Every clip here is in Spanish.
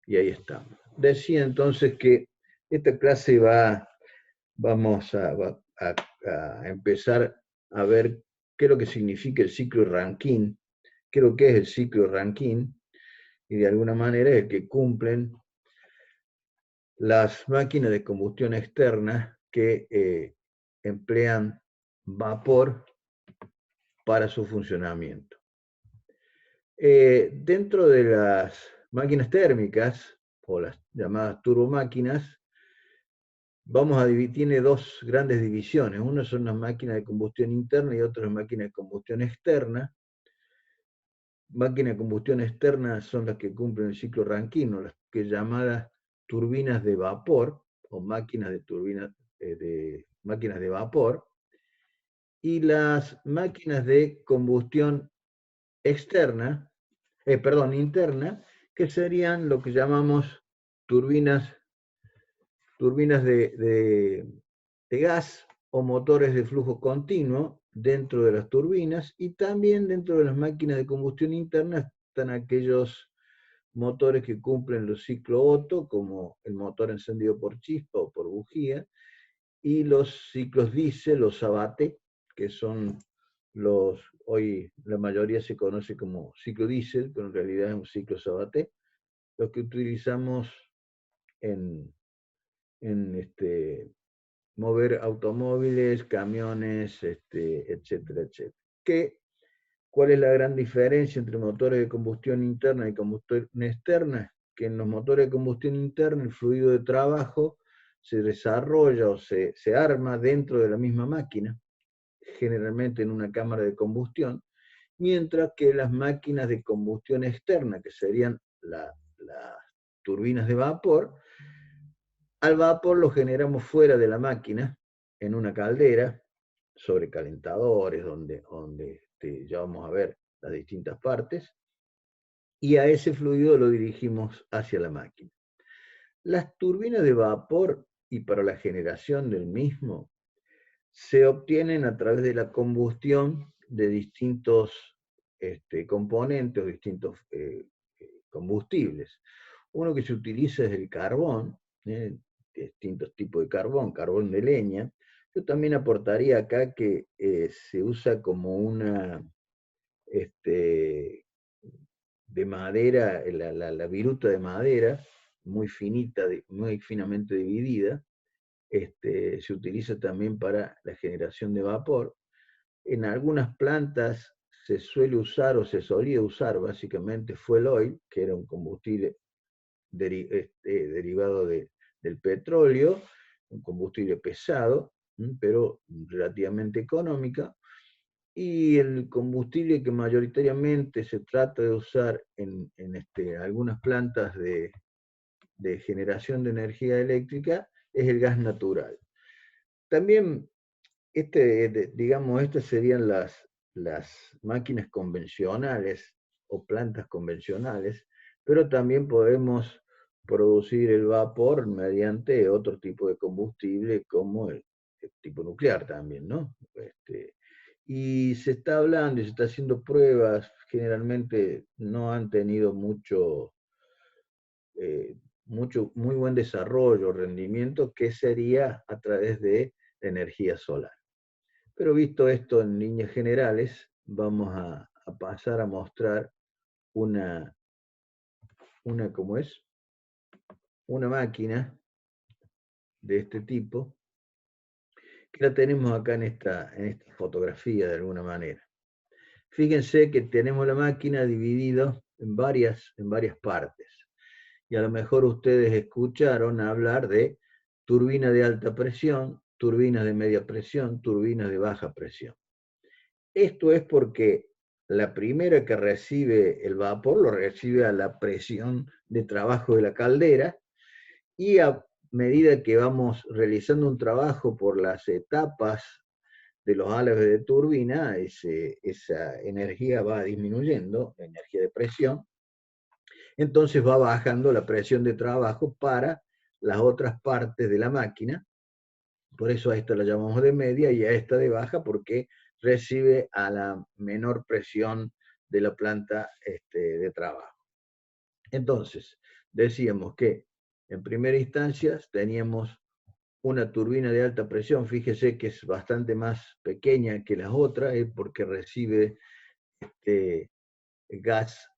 Y ahí estamos. Decía entonces que esta clase vamos a empezar a ver qué es lo que significa el ciclo Rankine, qué es lo que es el ciclo Rankine, y de alguna manera es el que cumplen las máquinas de combustión externa que emplean vapor para su funcionamiento. Dentro de las máquinas térmicas, o las llamadas turbomáquinas, tiene dos grandes divisiones. Una son las máquinas de combustión interna y otra las máquinas de combustión externa. Máquinas de combustión externa son las que cumplen el ciclo Rankine, las que llamadas turbinas de vapor, o máquinas máquinas de vapor, y las máquinas de combustión interna, que serían lo que llamamos turbinas de gas o motores de flujo continuo dentro de las turbinas, y también dentro de las máquinas de combustión interna están aquellos motores que cumplen los ciclos Otto, como el motor encendido por chispa o por bujía, y los ciclos diésel o Sabate, que son hoy la mayoría se conoce como ciclo diésel, pero en realidad es un ciclo Sabate, los que utilizamos en mover automóviles, camiones, etcétera, etcétera. ¿Cuál es la gran diferencia entre motores de combustión interna y combustión externa? Que en los motores de combustión interna el fluido de trabajo se desarrolla o se arma dentro de la misma máquina, generalmente en una cámara de combustión, mientras que las máquinas de combustión externa, que serían las turbinas de vapor, al vapor lo generamos fuera de la máquina, en una caldera, sobre calentadores, donde ya vamos a ver las distintas partes, y a ese fluido lo dirigimos hacia la máquina. Las turbinas de vapor, y para la generación del mismo, se obtienen a través de la combustión de distintos componentes o distintos combustibles. Uno que se utiliza es el carbón, distintos tipos de carbón de leña. Yo también aportaría acá que se usa como una de madera, la viruta de madera, muy finita, muy finamente dividida. Se utiliza también para la generación de vapor. En algunas plantas se suele usar o se solía usar básicamente fuel oil, que era un combustible derivado del petróleo, un combustible pesado, pero relativamente económica. Y el combustible que mayoritariamente se trata de usar en algunas plantas de generación de energía eléctrica es el gas natural. También, digamos, estas serían las máquinas convencionales o plantas convencionales, pero también podemos producir el vapor mediante otro tipo de combustible, como el tipo nuclear también, ¿no? Y se está hablando y se está haciendo pruebas, generalmente no han tenido muy buen desarrollo, rendimiento, que sería a través de energía solar. Pero visto esto en líneas generales, vamos a pasar a mostrar ¿cómo es? Una máquina de este tipo, que la tenemos acá en esta fotografía de alguna manera. Fíjense que tenemos la máquina dividida en varias partes. Y a lo mejor ustedes escucharon hablar de turbina de alta presión, turbinas de media presión, turbinas de baja presión. Esto es porque la primera que recibe el vapor lo recibe a la presión de trabajo de la caldera, y a medida que vamos realizando un trabajo por las etapas de los álabes de turbina, esa energía va disminuyendo, la energía de presión, entonces va bajando la presión de trabajo para las otras partes de la máquina. Por eso a esta la llamamos de media y a esta de baja, porque recibe a la menor presión de la planta de trabajo. Entonces, decíamos que en primera instancia teníamos una turbina de alta presión, fíjese que es bastante más pequeña que las otras, porque recibe gas,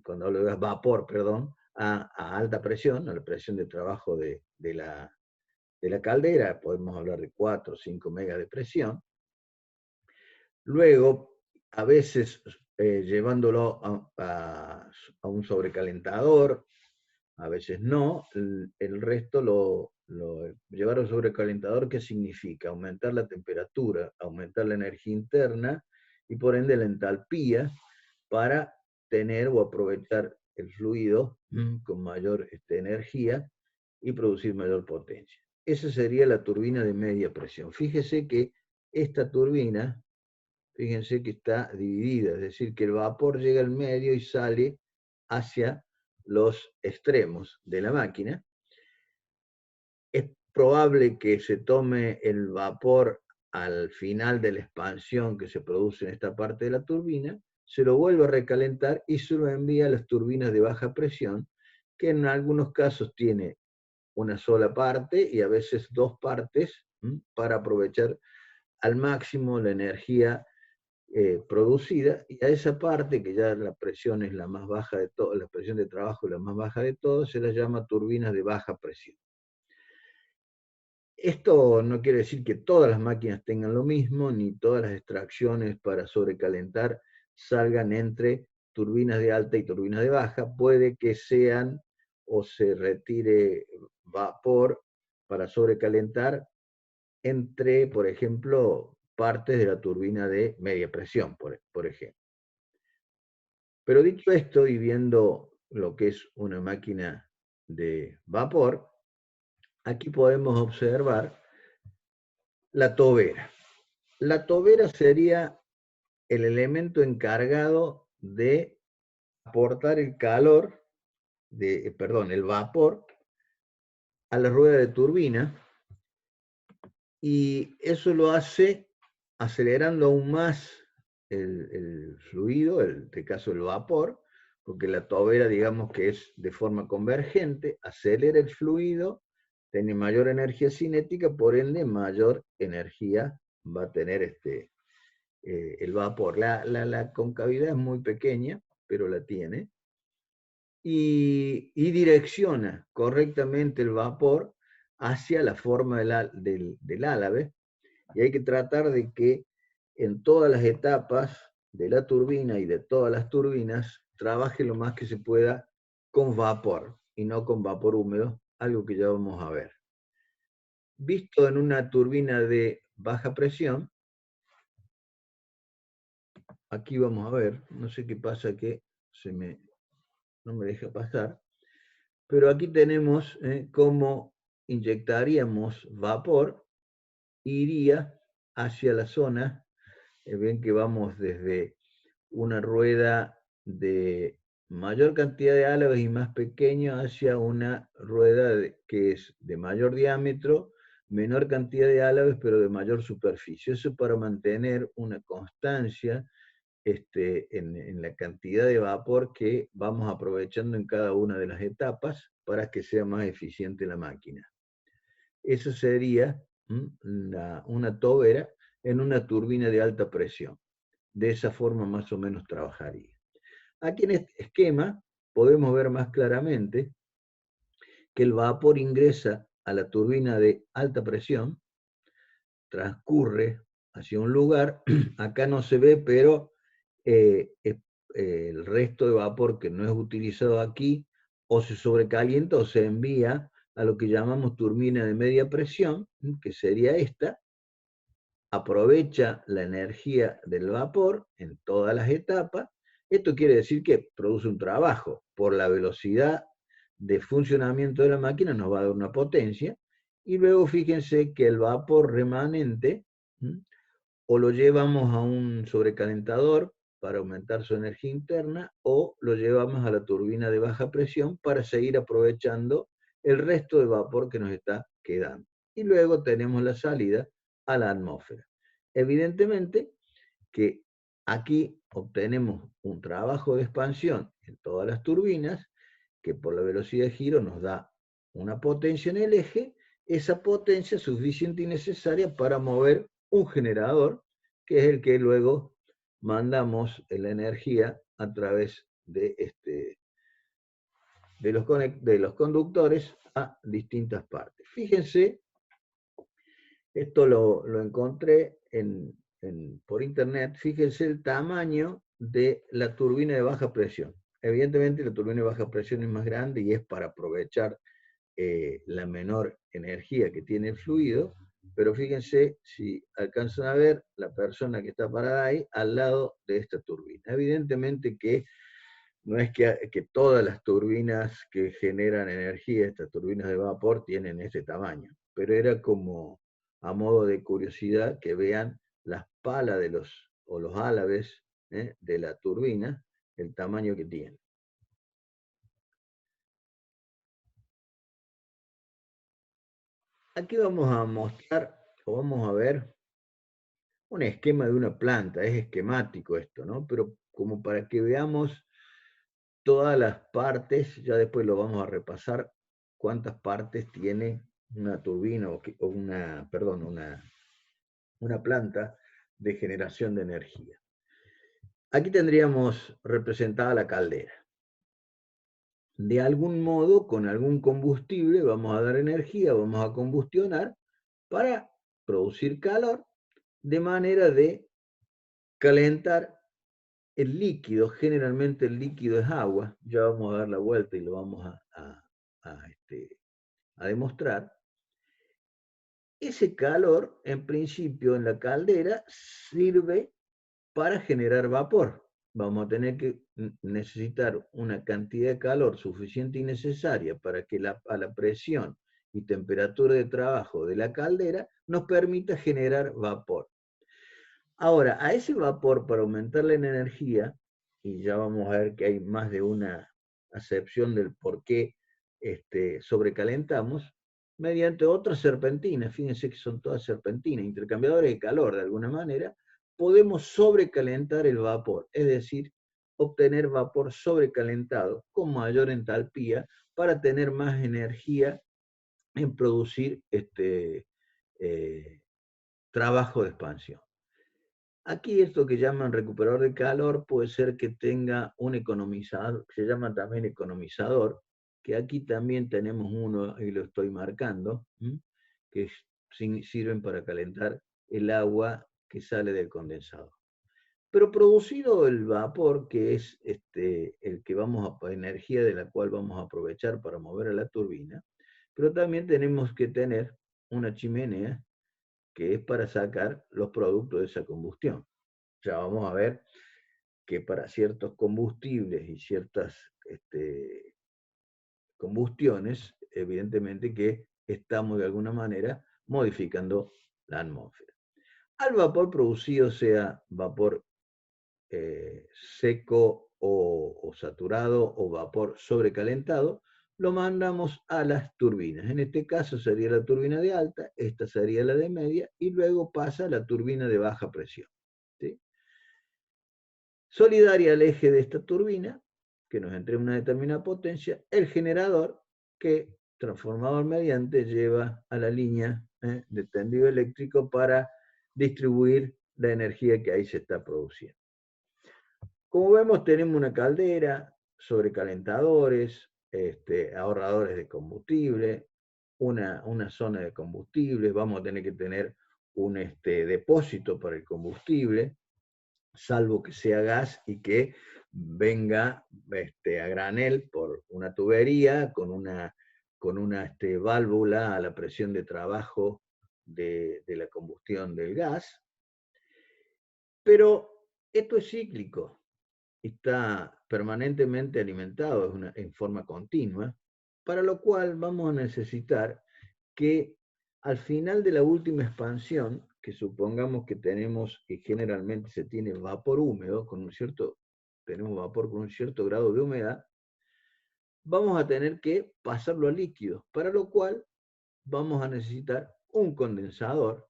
cuando hablo de gas, vapor, perdón, a alta presión, a la presión de trabajo de la caldera, podemos hablar de 4 o 5 megas de presión. Luego, a veces llevándolo a un sobrecalentador, a veces no, el resto llevar al sobrecalentador, ¿qué significa? Aumentar la temperatura, aumentar la energía interna y por ende la entalpía para tener o aprovechar el fluido con mayor energía y producir mayor potencia. Esa sería la turbina de media presión. Fíjese que esta turbina, fíjense que está dividida, es decir, que el vapor llega al medio y sale hacia los extremos de la máquina. Es probable que se tome el vapor al final de la expansión que se produce en esta parte de la turbina, se lo vuelve a recalentar y se lo envía a las turbinas de baja presión, que en algunos casos tiene una sola parte y a veces dos partes, para aprovechar al máximo la energía producida, y a esa parte, que ya la presión es la más baja de todas, la presión de trabajo es la más baja de todas, se las llama turbinas de baja presión. Esto no quiere decir que todas las máquinas tengan lo mismo, ni todas las extracciones para sobrecalentar salgan entre turbinas de alta y turbinas de baja. Puede que sean o se retire vapor para sobrecalentar entre, por ejemplo, partes de la turbina de media presión, por ejemplo. Pero dicho esto, y viendo lo que es una máquina de vapor, aquí podemos observar la tobera. La tobera sería el elemento encargado de aportar el calor, el vapor, a la rueda de turbina, y eso lo hace acelerando aún más el fluido, en este caso el vapor, porque la tobera, digamos que es de forma convergente, acelera el fluido, tiene mayor energía cinética, por ende mayor energía va a tener el vapor. La concavidad es muy pequeña, pero la tiene, y direcciona correctamente el vapor hacia la forma del álave, y hay que tratar de que en todas las etapas de la turbina y de todas las turbinas trabaje lo más que se pueda con vapor y no con vapor húmedo, algo que ya vamos a ver. Visto en una turbina de baja presión, aquí vamos a ver, no sé qué pasa que no me deja pasar, pero aquí tenemos cómo inyectaríamos vapor, iría hacia la zona, ven que vamos desde una rueda de mayor cantidad de álabes y más pequeño hacia una rueda que es de mayor diámetro, menor cantidad de álabes, pero de mayor superficie. Eso para mantener una constancia en la cantidad de vapor que vamos aprovechando en cada una de las etapas para que sea más eficiente la máquina. Eso sería una tobera en una turbina de alta presión. De esa forma más o menos trabajaría. Aquí en este esquema podemos ver más claramente que el vapor ingresa a la turbina de alta presión, transcurre hacia un lugar, acá no se ve, pero el resto de vapor que no es utilizado aquí o se sobrecalienta o se envía a lo que llamamos turbina de media presión, que sería esta, aprovecha la energía del vapor en todas las etapas. Esto quiere decir que produce un trabajo. Por la velocidad de funcionamiento de la máquina nos va a dar una potencia, y luego fíjense que el vapor remanente o lo llevamos a un sobrecalentador para aumentar su energía interna, o lo llevamos a la turbina de baja presión para seguir aprovechando el resto de vapor que nos está quedando. Y luego tenemos la salida a la atmósfera. Evidentemente que aquí obtenemos un trabajo de expansión en todas las turbinas, que por la velocidad de giro nos da una potencia en el eje, esa potencia suficiente y necesaria para mover un generador, que es el que luego mandamos la energía a través de los conductores a distintas partes. Fíjense, esto lo encontré por internet, fíjense el tamaño de la turbina de baja presión. Evidentemente la turbina de baja presión es más grande y es para aprovechar la menor energía que tiene el fluido, pero fíjense si alcanzan a ver la persona que está parada ahí al lado de esta turbina. Evidentemente que no es que todas las turbinas que generan energía, estas turbinas de vapor, tienen este tamaño, pero era como a modo de curiosidad que vean las palas o los álabes de la turbina, el tamaño que tienen. Aquí vamos a mostrar, o vamos a ver, un esquema de una planta. Es esquemático esto, ¿no? Pero como para que veamos todas las partes, ya después lo vamos a repasar, cuántas partes tiene una turbina o una planta de generación de energía. Aquí tendríamos representada la caldera. De algún modo, con algún combustible, vamos a dar energía, vamos a combustionar para producir calor, de manera de calentar el líquido. Generalmente el líquido es agua, ya vamos a dar la vuelta y lo vamos a demostrar. Ese calor, en principio, en la caldera, sirve para generar vapor. Vamos a tener que necesitar una cantidad de calor suficiente y necesaria para que a la presión y temperatura de trabajo de la caldera nos permita generar vapor. Ahora, a ese vapor, para aumentarle en energía, y ya vamos a ver que hay más de una acepción del por qué sobrecalentamos, mediante otras serpentinas, fíjense que son todas serpentinas, intercambiadores de calor de alguna manera, podemos sobrecalentar el vapor, es decir, obtener vapor sobrecalentado con mayor entalpía para tener más energía en producir trabajo de expansión. Aquí esto que llaman recuperador de calor puede ser que tenga un economizador, se llama también economizador, que aquí también tenemos uno y lo estoy marcando, que sirven para calentar el agua que sale del condensador. Pero producido el vapor, que es el que energía de la cual vamos a aprovechar para mover a la turbina, pero también tenemos que tener una chimenea que es para sacar los productos de esa combustión. Ya vamos a ver que para ciertos combustibles y ciertas combustiones, evidentemente que estamos de alguna manera modificando la atmósfera. Al vapor producido, sea vapor seco o saturado o vapor sobrecalentado, lo mandamos a las turbinas. En este caso sería la turbina de alta, esta sería la de media, y luego pasa a la turbina de baja presión. ¿Sí? Solidaria al eje de esta turbina, que nos entrega una determinada potencia, el generador, que transformador mediante lleva a la línea de tendido eléctrico para distribuir la energía que ahí se está produciendo. Como vemos, tenemos una caldera, sobrecalentadores, ahorradores de combustible, una zona de combustible, vamos a tener que tener un depósito para el combustible, salvo que sea gas y que venga a granel por una tubería con una válvula a la presión de trabajo de la combustión del gas. Pero esto es cíclico, está permanentemente alimentado en forma continua, para lo cual vamos a necesitar que al final de la última expansión, que supongamos que tenemos, que generalmente se tiene vapor húmedo, tenemos vapor con un cierto grado de humedad, vamos a tener que pasarlo a líquido, para lo cual vamos a necesitar un condensador.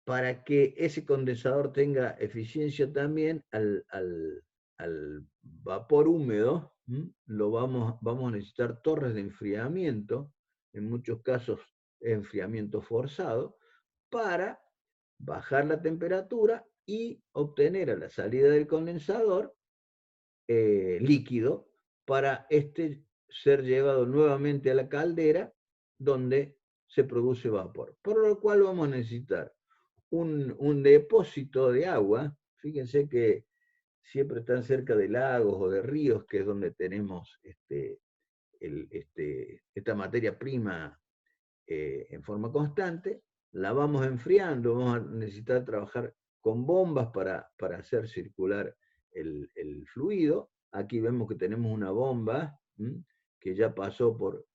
Para que ese condensador tenga eficiencia también al vapor húmedo, vamos a necesitar torres de enfriamiento, en muchos casos enfriamiento forzado, para bajar la temperatura y obtener a la salida del condensador líquido para ser llevado nuevamente a la caldera donde se produce vapor. Por lo cual vamos a necesitar un depósito de agua. Fíjense que siempre están cerca de lagos o de ríos, que es donde tenemos esta materia prima en forma constante. La vamos enfriando, vamos a necesitar trabajar con bombas para hacer circular el fluido. Aquí vemos que tenemos una bomba que ya pasó por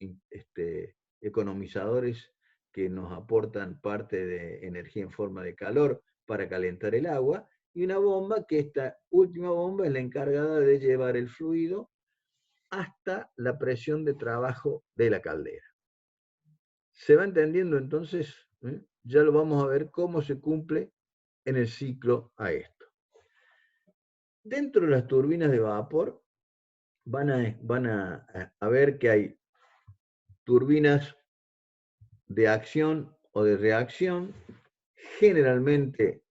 economizadores que nos aportan parte de energía en forma de calor para calentar el agua, y una bomba que esta última bomba es la encargada de llevar el fluido hasta la presión de trabajo de la caldera. ¿Se va entendiendo entonces? Ya lo vamos a ver cómo se cumple en el ciclo a esto. Dentro de las turbinas de vapor van a ver que hay turbinas de acción o de reacción, generalmente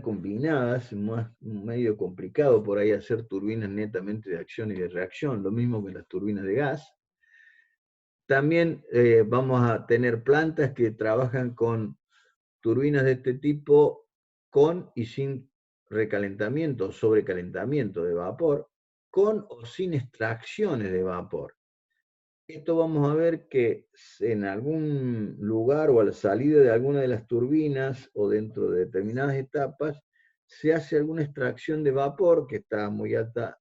combinadas, más medio complicado por ahí hacer turbinas netamente de acción y de reacción, lo mismo que las turbinas de gas. También vamos a tener plantas que trabajan con turbinas de este tipo con y sin recalentamiento o sobrecalentamiento de vapor, con o sin extracciones de vapor. Esto vamos a ver que en algún lugar o a la salida de alguna de las turbinas o dentro de determinadas etapas se hace alguna extracción de vapor que está a muy alta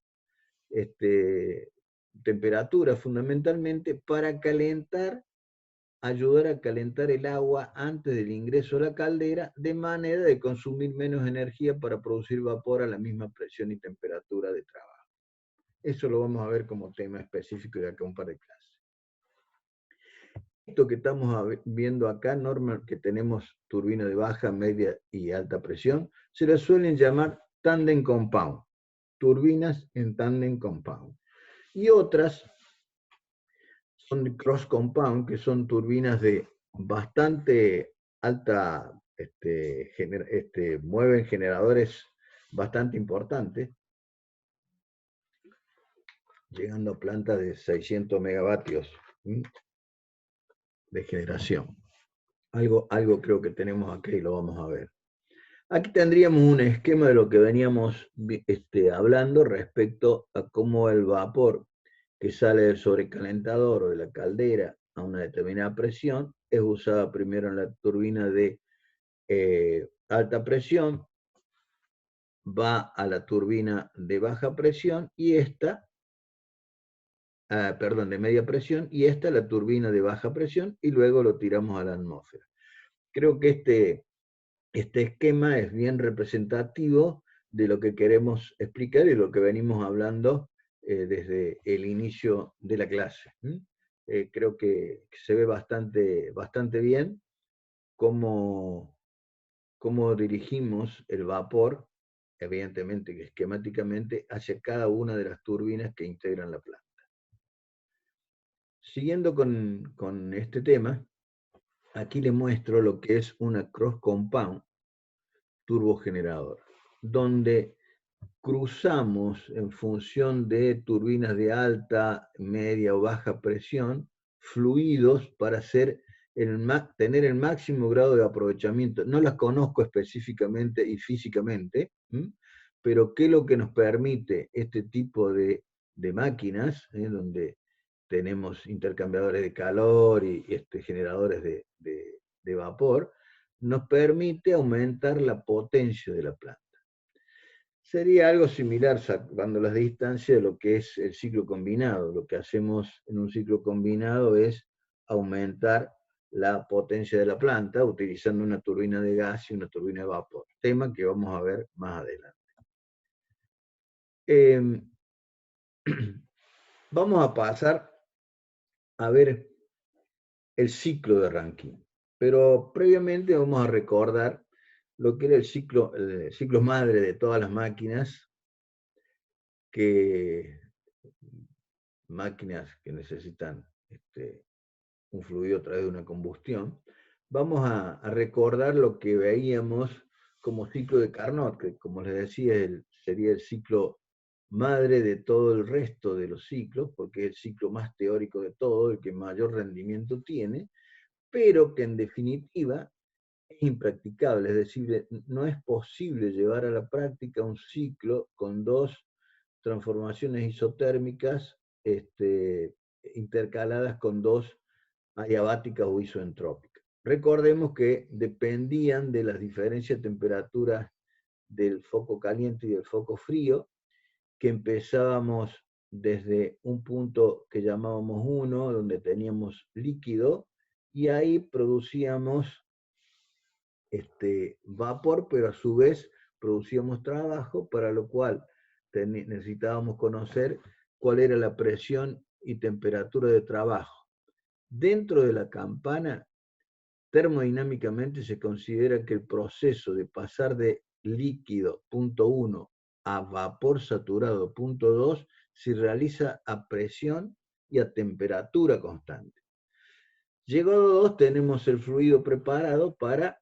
temperatura fundamentalmente para ayudar a calentar el agua antes del ingreso a la caldera, de manera de consumir menos energía para producir vapor a la misma presión y temperatura de trabajo. Eso lo vamos a ver como tema específico de acá un par de clases. Esto que estamos viendo acá, normal, que tenemos turbina de baja, media y alta presión, se las suelen llamar tandem compound, turbinas en tandem compound. Y otras son cross compound, que son turbinas de bastante alta, mueven generadores bastante importantes, llegando a plantas de 600 megavatios de generación. Algo creo que tenemos aquí y lo vamos a ver. Aquí tendríamos un esquema de lo que veníamos hablando respecto a cómo el vapor que sale del sobrecalentador o de la caldera a una determinada presión es usada primero en la turbina de alta presión, va a la turbina de baja presión y esta, de media presión, y esta la turbina de baja presión, y luego lo tiramos a la atmósfera. Creo que este esquema es bien representativo de lo que queremos explicar y lo que venimos hablando desde el inicio de la clase. Creo que se ve bastante bien cómo dirigimos el vapor, evidentemente que esquemáticamente, hacia cada una de las turbinas que integran la planta. Siguiendo con este tema, aquí les muestro lo que es una cross compound turbogenerador, donde cruzamos en función de turbinas de alta, media o baja presión, fluidos para tener el máximo grado de aprovechamiento. No las conozco específicamente y físicamente, pero ¿qué es lo que nos permite este tipo de máquinas, donde tenemos intercambiadores de calor y generadores de vapor? Nos permite aumentar la potencia de la planta. Sería algo similar, sacando las distancias, de lo que es el ciclo combinado. Lo que hacemos en un ciclo combinado es aumentar la potencia de la planta utilizando una turbina de gas y una turbina de vapor, tema que vamos a ver más adelante. Vamos a pasar a ver el ciclo de Rankine, pero previamente vamos a recordar lo que era el ciclo madre de todas las máquinas, que máquinas que necesitan un fluido a través de una combustión, vamos a recordar lo que veíamos como ciclo de Carnot, que como les decía sería el ciclo madre de todo el resto de los ciclos, porque es el ciclo más teórico de todo, el que mayor rendimiento tiene, pero que en definitiva es impracticable, es decir, no es posible llevar a la práctica un ciclo con dos transformaciones isotérmicas intercaladas con dos adiabáticas o isoentrópicas. Recordemos que dependían de las diferencias de temperatura del foco caliente y del foco frío, que empezábamos desde un punto que llamábamos 1, donde teníamos líquido, y ahí producíamos vapor, pero a su vez producíamos trabajo, para lo cual necesitábamos conocer cuál era la presión y temperatura de trabajo. Dentro de la campana, termodinámicamente se considera que el proceso de pasar de líquido punto 1 a vapor saturado punto 2 se realiza a presión y a temperatura constante. Llegado a 2 tenemos el fluido preparado para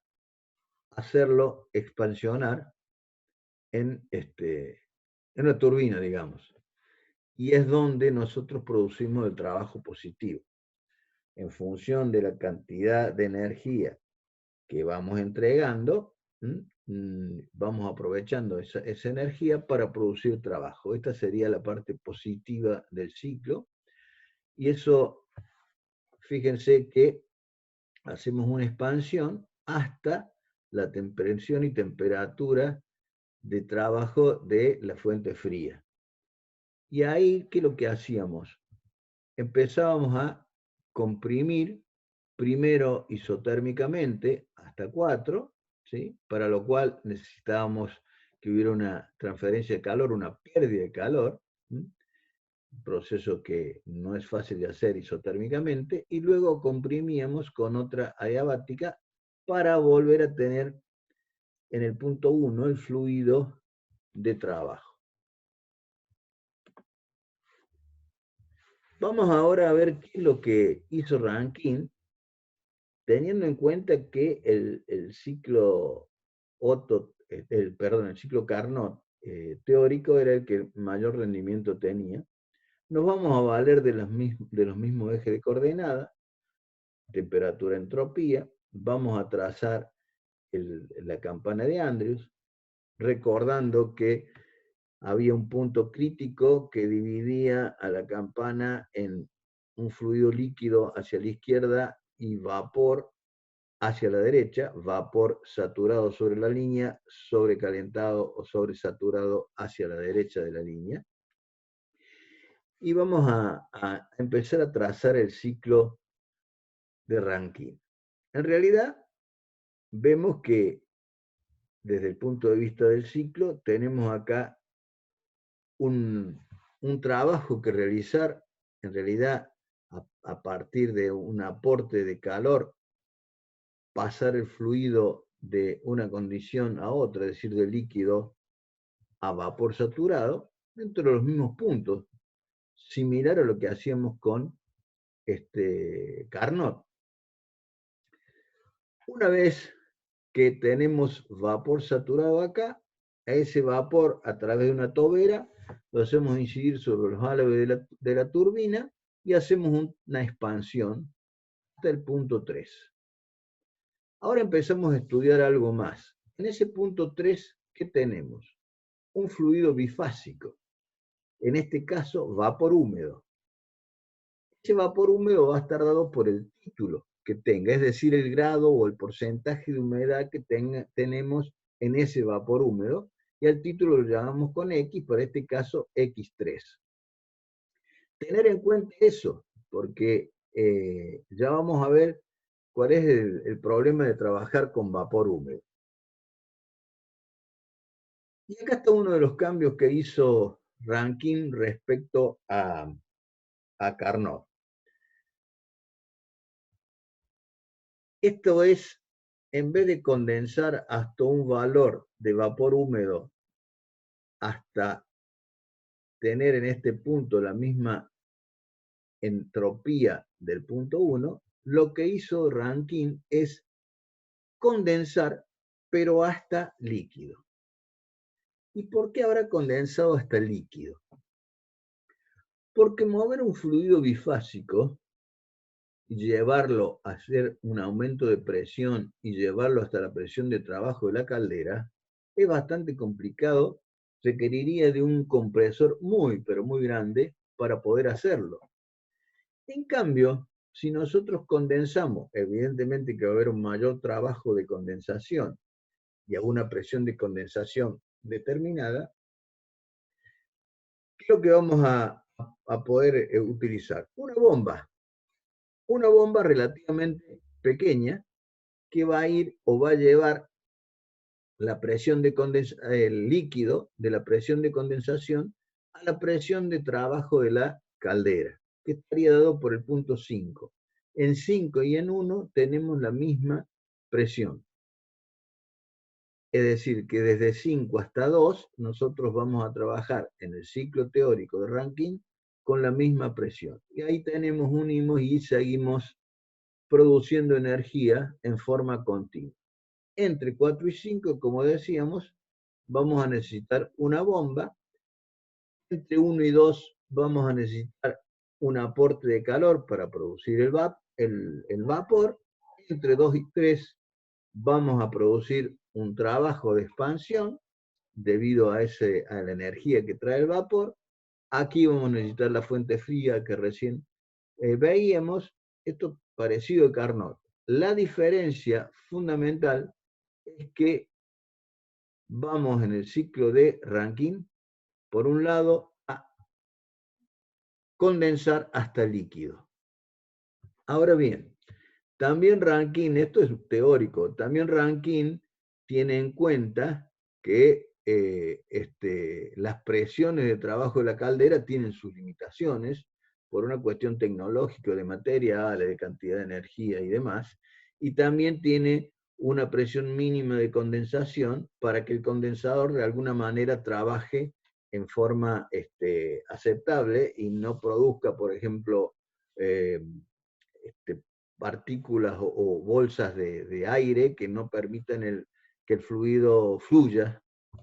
hacerlo expansionar en una turbina, digamos. Y es donde nosotros producimos el trabajo positivo. En función de la cantidad de energía que vamos entregando, vamos aprovechando esa energía para producir trabajo. Esta sería la parte positiva del ciclo. Y eso, fíjense que hacemos una expansión hasta la presión y temperatura de trabajo de la fuente fría. Y ahí, ¿qué es lo que hacíamos? Empezábamos a comprimir primero isotérmicamente hasta 4, ¿sí? Para lo cual necesitábamos que hubiera una transferencia de calor, una pérdida de calor, un proceso que no es fácil de hacer isotérmicamente, y luego comprimíamos con otra adiabática para volver a tener en el punto 1 el fluido de trabajo. Vamos ahora a ver qué es lo que hizo Rankine, teniendo en cuenta que el ciclo Otto, el ciclo Carnot teórico era el que mayor rendimiento tenía. Nos vamos a valer de los mismos ejes de coordenada, temperatura, entropía. Vamos a trazar la campana de Andrews, recordando que había un punto crítico que dividía a la campana en un fluido líquido hacia la izquierda y vapor hacia la derecha, vapor saturado sobre la línea, sobrecalentado o sobresaturado hacia la derecha de la línea. Y vamos a empezar a trazar el ciclo de Rankine. En realidad, vemos que desde el punto de vista del ciclo, tenemos acá un trabajo que realizar, en realidad, a partir de un aporte de calor, pasar el fluido de una condición a otra, es decir, de líquido a vapor saturado, dentro de los mismos puntos, similar a lo que hacíamos con Carnot. Una vez que tenemos vapor saturado acá, a ese vapor a través de una tobera lo hacemos incidir sobre los álabes de la turbina y hacemos una expansión hasta el punto 3. Ahora empezamos a estudiar algo más. En ese punto 3, ¿qué tenemos? Un fluido bifásico, en este caso vapor húmedo. Ese vapor húmedo va a estar dado por el título que tenga, es decir, el grado o el porcentaje de humedad que tenemos en ese vapor húmedo, y al título lo llamamos con X, para este caso X3. Tener en cuenta eso, porque ya vamos a ver cuál es el problema de trabajar con vapor húmedo. Y acá está uno de los cambios que hizo Rankine respecto a Carnot. Esto es, en vez de condensar hasta un valor de vapor húmedo hasta tener en este punto la misma entropía del punto 1, lo que hizo Rankine es condensar, pero hasta líquido. ¿Y por qué habrá condensado hasta líquido? Porque mover un fluido bifásico y llevarlo a hacer un aumento de presión y llevarlo hasta la presión de trabajo de la caldera es bastante complicado, requeriría de un compresor muy, pero muy grande para poder hacerlo. En cambio, si nosotros condensamos, evidentemente que va a haber un mayor trabajo de condensación y a una presión de condensación determinada, ¿qué es lo que vamos a poder utilizar? Una bomba relativamente pequeña que va a ir o va a llevar la presión de el líquido de la presión de condensación a la presión de trabajo de la caldera, que estaría dado por el punto 5. En 5 y en 1 tenemos la misma presión. Es decir, que desde 5 hasta 2 nosotros vamos a trabajar en el ciclo teórico de Rankine con la misma presión. Y ahí unimos y seguimos produciendo energía en forma continua. Entre 4 y 5, como decíamos, vamos a necesitar una bomba. Entre 1 y 2 vamos a necesitar un aporte de calor para producir el vapor. Entre 2 y 3 vamos a producir un trabajo de expansión debido a la energía que trae el vapor. Aquí vamos a necesitar la fuente fría que recién veíamos. Esto parecido a Carnot. La diferencia fundamental es que vamos en el ciclo de Rankine, por un lado, a condensar hasta el líquido. Ahora bien, también Rankine, esto es teórico, también Rankine tiene en cuenta que las presiones de trabajo de la caldera tienen sus limitaciones por una cuestión tecnológica de materiales, de cantidad de energía y demás, y también tiene una presión mínima de condensación para que el condensador de alguna manera trabaje en forma aceptable y no produzca, por ejemplo, partículas o bolsas de aire que no permitan que el fluido fluya,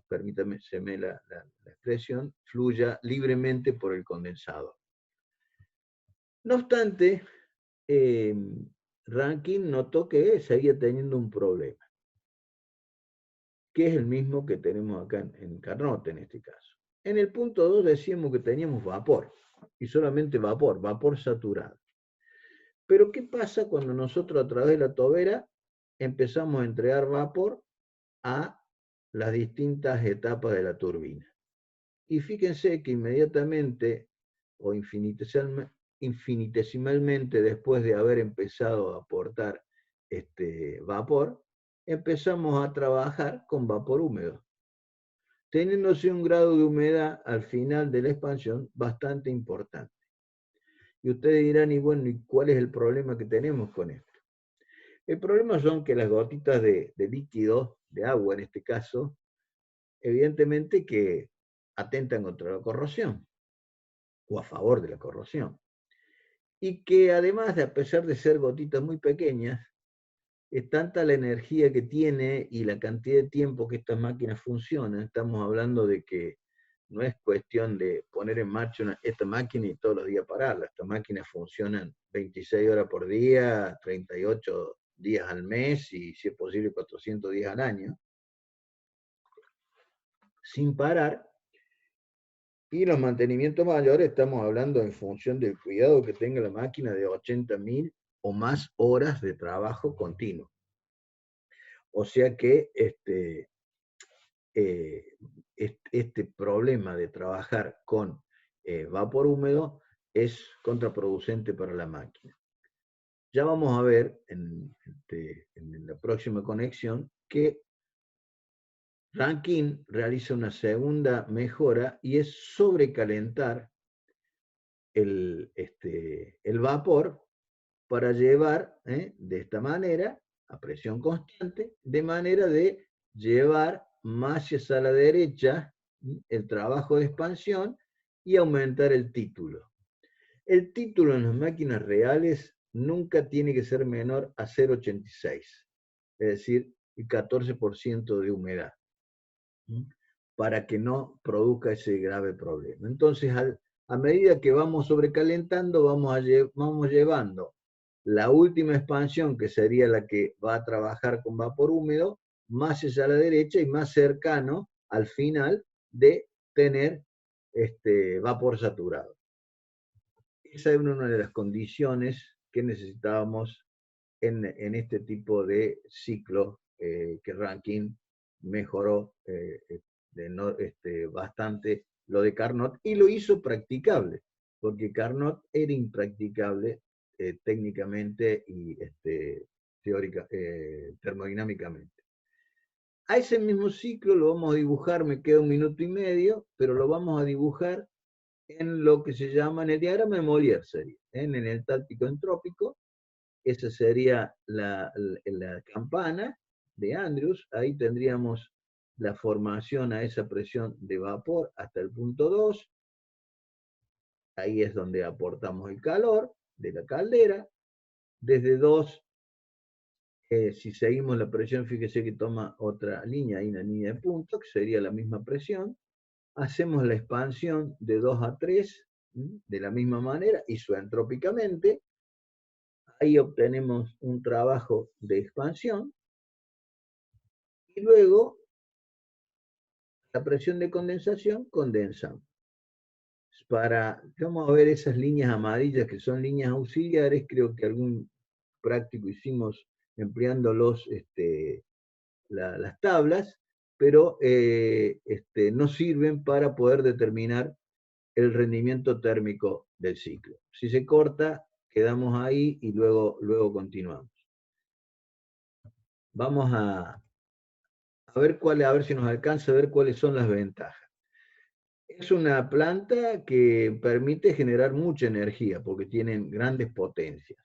permítame la expresión, fluya libremente por el condensador. No obstante, Rankine notó que seguía teniendo un problema, que es el mismo que tenemos acá en Carnot en este caso. En el punto 2 decíamos que teníamos vapor, y solamente vapor saturado. Pero ¿qué pasa cuando nosotros a través de la tobera empezamos a entregar vapor a las distintas etapas de la turbina? Y fíjense que inmediatamente o infinitesimalmente después de haber empezado a aportar vapor, empezamos a trabajar con vapor húmedo, teniéndose un grado de humedad al final de la expansión bastante importante. Y ustedes dirán, y bueno, ¿y cuál es el problema que tenemos con esto? El problema son que las gotitas de líquido, de agua en este caso, evidentemente que atentan contra la corrosión, o a favor de la corrosión. Y que además, a pesar de ser gotitas muy pequeñas, es tanta la energía que tiene y la cantidad de tiempo que estas máquinas funcionan. Estamos hablando de que no es cuestión de poner en marcha esta máquina y todos los días pararla. Estas máquinas funcionan 26 horas por día, 38 días al mes y, si es posible, 400 días al año, sin parar. Y los mantenimientos mayores estamos hablando en función del cuidado que tenga la máquina de 80.000 o más horas de trabajo continuo. O sea que este problema de trabajar con vapor húmedo es contraproducente para la máquina. Ya vamos a ver en la próxima conexión que Rankine realiza una segunda mejora y es sobrecalentar el vapor para llevar de esta manera a presión constante, de manera de llevar más hacia la derecha el trabajo de expansión y aumentar el título. El título en las máquinas reales nunca tiene que ser menor a 0,86, es decir, el 14% de humedad, para que no produzca ese grave problema. Entonces, a medida que vamos sobrecalentando, vamos llevando la última expansión, que sería la que va a trabajar con vapor húmedo, más hacia la derecha y más cercano al final de tener vapor saturado. Esa es una de las condiciones que necesitábamos en este tipo de ciclo que Rankine mejoró bastante lo de Carnot y lo hizo practicable, porque Carnot era impracticable técnicamente y termodinámicamente. A ese mismo ciclo lo vamos a dibujar, me queda 1 minuto y medio, pero lo vamos a dibujar en lo que se llama, en el diagrama de Molière sería, en el táltico entrópico. Esa sería la campana de Andrews. Ahí tendríamos la formación a esa presión de vapor hasta el punto 2. Ahí es donde aportamos el calor de la caldera. Desde 2, si seguimos la presión, fíjese que toma otra línea, hay una línea de punto, que sería la misma presión. Hacemos la expansión de 2 a 3, de la misma manera, isoentrópicamente. Ahí obtenemos un trabajo de expansión. Y luego, la presión de condensación, condensamos. Vamos a ver esas líneas amarillas que son líneas auxiliares, creo que algún práctico hicimos empleando las tablas, pero no sirven para poder determinar el rendimiento térmico del ciclo. Si se corta, quedamos ahí y luego continuamos. Vamos a ver a ver si nos alcanza a ver cuáles son las ventajas. Es una planta que permite generar mucha energía porque tienen grandes potencias.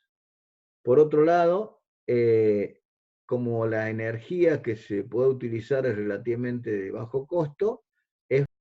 Por otro lado, como la energía que se puede utilizar es relativamente de bajo costo,